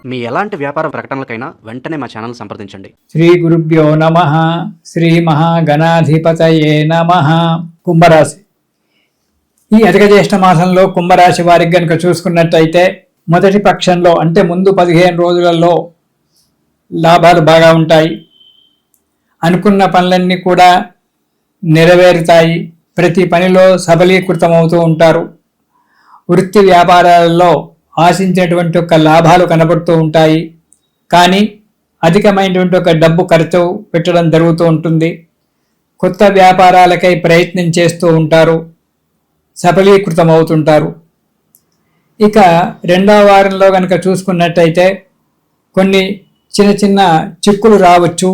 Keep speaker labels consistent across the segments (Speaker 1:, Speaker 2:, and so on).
Speaker 1: మీ ఎలాంటి వ్యాపార ప్రకటనలకైనా వెంటనే మా ఛానల్ సంప్రదించండి.
Speaker 2: శ్రీ గురుభ్యో నమః. శ్రీ మహాగణాధిపతయే నమః. కుంభరాశి. ఈ అధిక జ్యేష్ఠ మాసంలో కుంభరాశి వారికి గనుక చూసుకున్నట్టయితే మొదటి పక్షంలో అంటే ముందు 15 రోజులలో లాభాలు బాగా ఉంటాయి. అనుకున్న పనులన్నీ కూడా నెరవేరుతాయి. ప్రతి పనిలో సబలీకృతమవుతూ ఉంటారు. వృత్తి వ్యాపారాలలో ఆశించినటువంటి ఒక లాభాలు కనబడుతూ ఉంటాయి. కానీ అధికమైనటువంటి ఒక డబ్బు ఖర్చు పెట్టడం జరుగుతూ ఉంటుంది. కొత్త వ్యాపారాలకై ప్రయత్నం చేస్తూ ఉంటారు. సఫలీకృతం అవుతుంటారు. ఇక రెండవ వారంలో కనుక చూసుకున్నట్టయితే కొన్ని చిన్న చిన్న చిక్కులు రావచ్చు.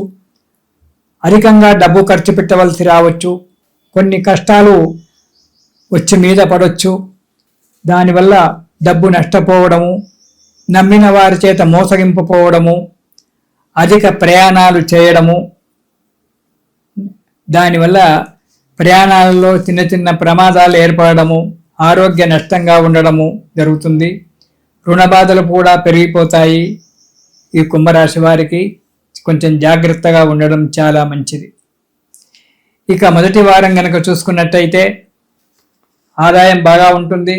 Speaker 2: అధికంగా డబ్బు ఖర్చు పెట్టవలసి రావచ్చు. కొన్ని కష్టాలు వచ్చి మీద పడవచ్చు. దానివల్ల డబ్బు నష్టపోవడము, నమ్మిన వారి చేత మోసగింపుపోవడము, అధిక ప్రయాణాలు చేయడము, దానివల్ల ప్రయాణాలలో చిన్న చిన్న ప్రమాదాలు ఏర్పడము, ఆరోగ్య నష్టంగా ఉండడము జరుగుతుంది. రుణ బాధలు కూడా పెరిగిపోతాయి. ఈ కుంభరాశి వారికి కొంచెం జాగ్రత్తగా ఉండడం చాలా మంచిది. ఇక మొదటి వారం కనుక చూసుకున్నట్టయితే ఆదాయం బాగా ఉంటుంది.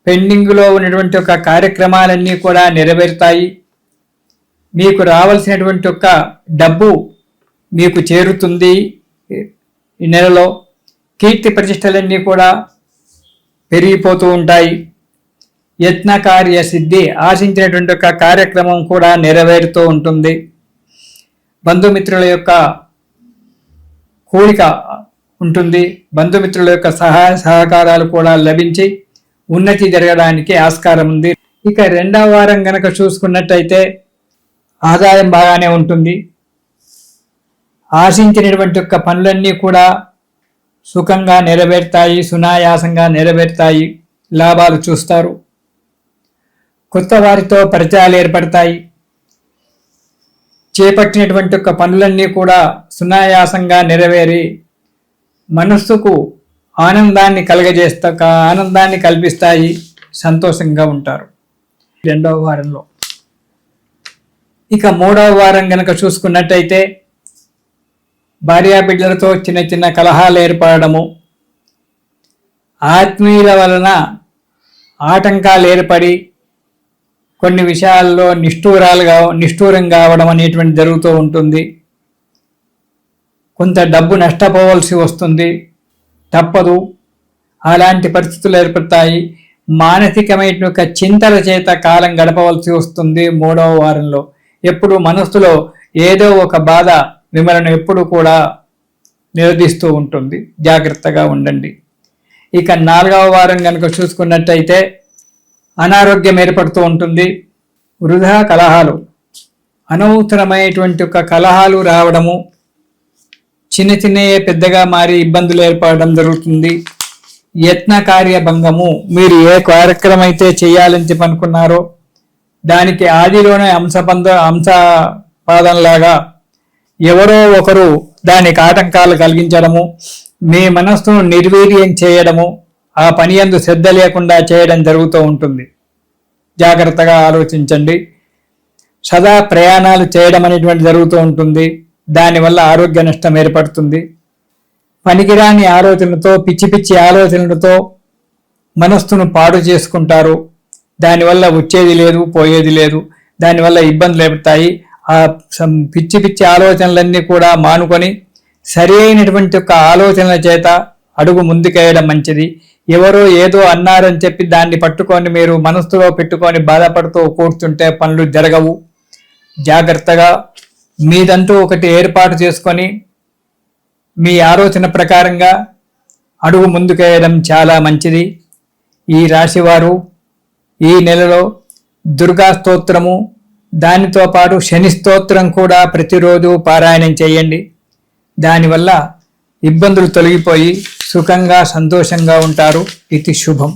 Speaker 2: పెండింగ్లో ఉన్నటువంటి ఒక కార్యక్రమాలన్నీ కూడా నెరవేరుతాయి. మీకు రావాల్సినటువంటి ఒక డబ్బు మీకు చేరుతుంది. ఈ నెలలో కీర్తి ప్రతిష్టలన్నీ కూడా పెరిగిపోతూ ఉంటాయి. యత్న కార్య సిద్ధి, ఆశించినటువంటి ఒక కార్యక్రమం కూడా నెరవేరుతూ ఉంటుంది. బంధుమిత్రుల యొక్క కూడిక ఉంటుంది. బంధుమిత్రుల యొక్క సహాయ సహకారాలు కూడా లభించి ఉన్నతి జరగడానికి ఆస్కారం ఉంది. ఇక రెండవ వారం గనక చూసుకున్నట్టయితే ఆదాయం బాగానే ఉంటుంది. ఆశించినటువంటి యొక్క పనులన్నీ కూడా సుఖంగా నెరవేరుతాయి, సునాయాసంగా నెరవేరుతాయి. లాభాలు చూస్తారు. కొత్త వారితో పరిచయాలు ఏర్పడతాయి. చేపట్టినటువంటి యొక్క పనులన్నీ కూడా సునాయాసంగా నెరవేరి మనస్సుకు ఆనందాన్ని ఆనందాన్ని కల్పిస్తాయి. సంతోషంగా ఉంటారు రెండవ వారంలో. ఇక మూడవ వారం గనక చూసుకున్నట్టయితే భార్యాబిడ్డలతో చిన్న చిన్న కలహాలు ఏర్పడము, ఆత్మీయుల వలన ఆటంకాలు ఏర్పడి కొన్ని విషయాల్లో నిష్ఠూరం కావడం అనేటువంటి జరుగుతూ ఉంటుంది. కొంత డబ్బు నష్టపోవలసి వస్తుంది, తప్పదు. అలాంటి పరిస్థితులు ఏర్పడతాయి. మానసికమైన ఒక చింతల చేత కాలం గడపవలసి వస్తుంది. మూడవ వారంలో ఎప్పుడు మనస్సులో ఏదో ఒక బాధ మిమ్మల్ని ఎప్పుడు కూడా నిలదీస్తూ ఉంటుంది. జాగ్రత్తగా ఉండండి. ఇక నాలుగవ వారం కనుక చూసుకున్నట్టయితే అనారోగ్యం ఏర్పడుతూ ఉంటుంది. వృధా కలహాలు, అనవసరమైనటువంటి ఒక కలహాలు రావడము, చిన్న చిన్నయే పెద్దగా మారి ఇబ్బందులు ఏర్పడడం జరుగుతుంది. యత్న కార్యభంగము, మీరు ఏ కార్యక్రమం అయితే చేయాలని చెప్పి అనుకున్నారో దానికి ఆదిలోనే అంశపాదంలాగా ఎవరో ఒకరు దానికి ఆటంకాలు కలిగించడము, మీ మనస్సును నిర్వీర్యం చేయడము, ఆ పని యందు శ్రద్ధ లేకుండా చేయడం జరుగుతూ ఉంటుంది. జాగ్రత్తగా ఆలోచించండి. సదా ప్రయాణాలు చేయడం అనేటువంటి జరుగుతూ ఉంటుంది. దానివల్ల ఆరోగ్య నష్టం ఏర్పడుతుంది. పనికిరాని ఆలోచనలతో, పిచ్చి పిచ్చి ఆలోచనలతో మనస్సును పాడు చేసుకుంటారు. దానివల్ల వచ్చేది లేదు, పోయేది లేదు. దానివల్ల ఇబ్బందులు ఏర్పడతాయి. ఆ పిచ్చి పిచ్చి ఆలోచనలన్నీ కూడా మానుకొని సరి అయినటువంటి ఒక ఆలోచనల చేత అడుగు ముందుకేయడం మంచిది. ఎవరో ఏదో అన్నారని చెప్పి దాన్ని పట్టుకొని మీరు మనస్సులో పెట్టుకొని బాధపడుతూ కూర్చుంటే పనులు జరగవు. జాగ్రత్తగా మీదంటూ ఒకటి ఏర్పాటు చేసుకొని మీ ఆలోచన ప్రకారంగా అడుగు ముందుకేయడం చాలా మంచిది. ఈ రాశివారు ఈ నెలలో దుర్గా స్తోత్రము, దానితో పాటు శని స్తోత్రం కూడా ప్రతిరోజు పారాయణం చేయండి. దానివల్ల ఇబ్బందులు తొలగిపోయి సుఖంగా సంతోషంగా ఉంటారు. ఇది శుభం.